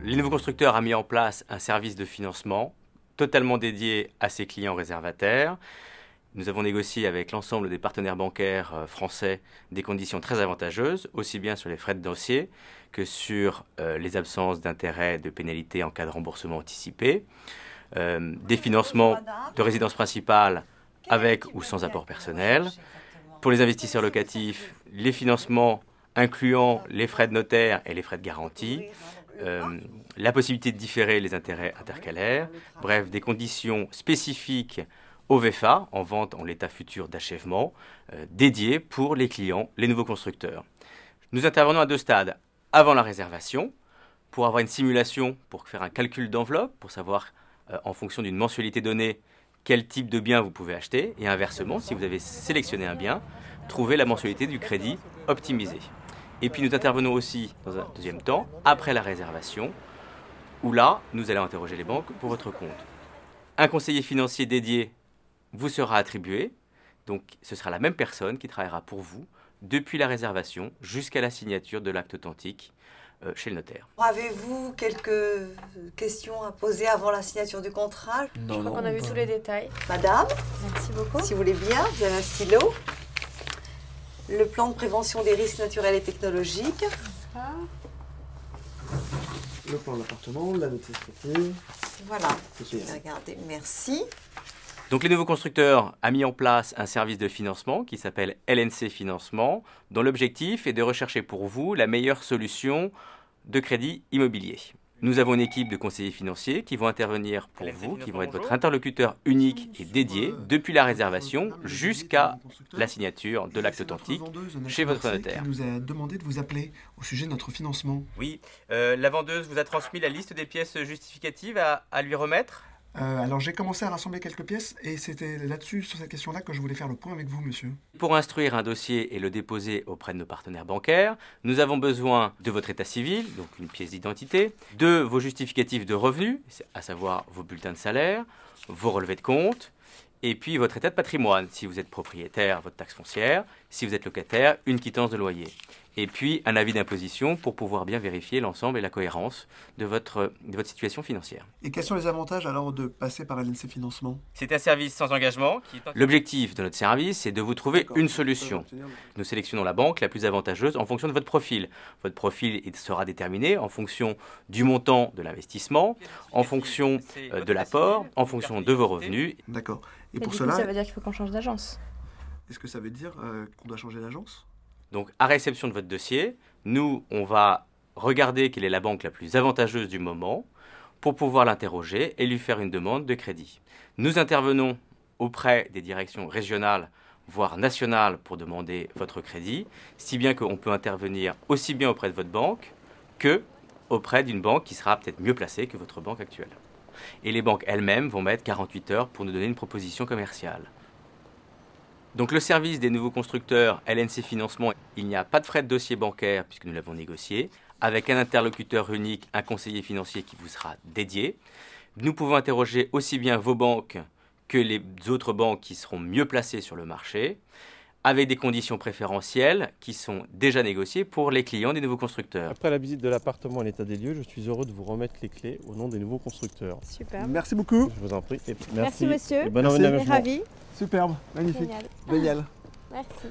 Les nouveaux constructeurs a mis en place un service de financement totalement dédié à ses clients réservataires. Nous avons négocié avec l'ensemble des partenaires bancaires français des conditions très avantageuses, aussi bien sur les frais de dossier que sur les absences d'intérêts, de pénalités en cas de remboursement anticipé, des financements de résidence principale avec ou sans apport personnel. Pour les investisseurs locatifs, les financements incluant les frais de notaire et les frais de garantie, la possibilité de différer les intérêts intercalaires, bref, des conditions spécifiques au VFA, en vente en l'état futur d'achèvement, dédiées pour les clients, les nouveaux constructeurs. Nous intervenons à 2 stades. Avant la réservation, pour avoir une simulation, pour faire un calcul d'enveloppe, pour savoir, en fonction d'une mensualité donnée, quel type de bien vous pouvez acheter, et inversement, si vous avez sélectionné un bien, trouver la mensualité du crédit optimisée. Et puis nous intervenons aussi dans un deuxième temps, après la réservation, où là, nous allons interroger les banques pour votre compte. Un conseiller financier dédié vous sera attribué, donc ce sera la même personne qui travaillera pour vous depuis la réservation jusqu'à la signature de l'acte authentique chez le notaire. Avez-vous quelques questions à poser avant la signature du contrat? Je crois qu'on a vu tous les détails. Madame, Merci beaucoup. si vous voulez bien, vous avez un stylo. Le plan de prévention des risques naturels et technologiques. Le plan de l'appartement, la notice crédit. Voilà, regardez, merci. Donc les nouveaux constructeurs a mis en place un service de financement qui s'appelle LNC Financement, dont l'objectif est de rechercher pour vous la meilleure solution de crédit immobilier. Nous avons une équipe de conseillers financiers qui vont intervenir pour vous, qui vont être votre interlocuteur unique et dédié depuis la réservation jusqu'à la signature de l'acte authentique chez votre notaire. Qui nous a demandé de vous appeler au sujet de notre financement. Oui, la vendeuse vous a transmis la liste des pièces justificatives à lui remettre ? Alors j'ai commencé à rassembler quelques pièces et c'était là-dessus, sur cette question-là, que je voulais faire le point avec vous, monsieur. Pour instruire un dossier et le déposer auprès de nos partenaires bancaires, nous avons besoin de votre état civil, donc une pièce d'identité, de vos justificatifs de revenus, à savoir vos bulletins de salaire, vos relevés de compte, et puis votre état de patrimoine, si vous êtes propriétaire, votre taxe foncière, si vous êtes locataire, une quittance de loyer. Et puis un avis d'imposition pour pouvoir bien vérifier l'ensemble et la cohérence de votre situation financière. Et quels sont les avantages alors de passer par LNC Financement? C'est un service sans engagement. L'objectif de notre service, c'est de vous trouver une solution. Nous sélectionnons la banque la plus avantageuse en fonction de votre profil. Votre profil sera déterminé en fonction du montant de l'investissement, en fonction de l'apport, en fonction de vos revenus. D'accord. Et Mais pour du cela, coup, ça veut dire qu'il faut qu'on change d'agence. est-ce que ça veut dire qu'on doit changer d'agence? Donc, à réception de votre dossier, nous, on va regarder quelle est la banque la plus avantageuse du moment pour pouvoir l'interroger et lui faire une demande de crédit. Nous intervenons auprès des directions régionales, voire nationales, pour demander votre crédit, si bien qu'on peut intervenir aussi bien auprès de votre banque que auprès d'une banque qui sera peut-être mieux placée que votre banque actuelle. Et les banques elles-mêmes vont mettre 48 heures pour nous donner une proposition commerciale. Donc le service des nouveaux constructeurs LNC Financement, il n'y a pas de frais de dossier bancaire puisque nous l'avons négocié, avec un interlocuteur unique, un conseiller financier qui vous sera dédié. Nous pouvons interroger aussi bien vos banques que les autres banques qui seront mieux placées sur le marché, avec des conditions préférentielles qui sont déjà négociées pour les clients des nouveaux constructeurs. Après la visite de l'appartement à l'état des lieux, je suis heureux de vous remettre les clés au nom des nouveaux constructeurs. Super. Merci beaucoup. Je vous en prie. Et Merci monsieur. Et bonne On est aménagement. ravis. Superbe, magnifique. Génial. Génial. Merci.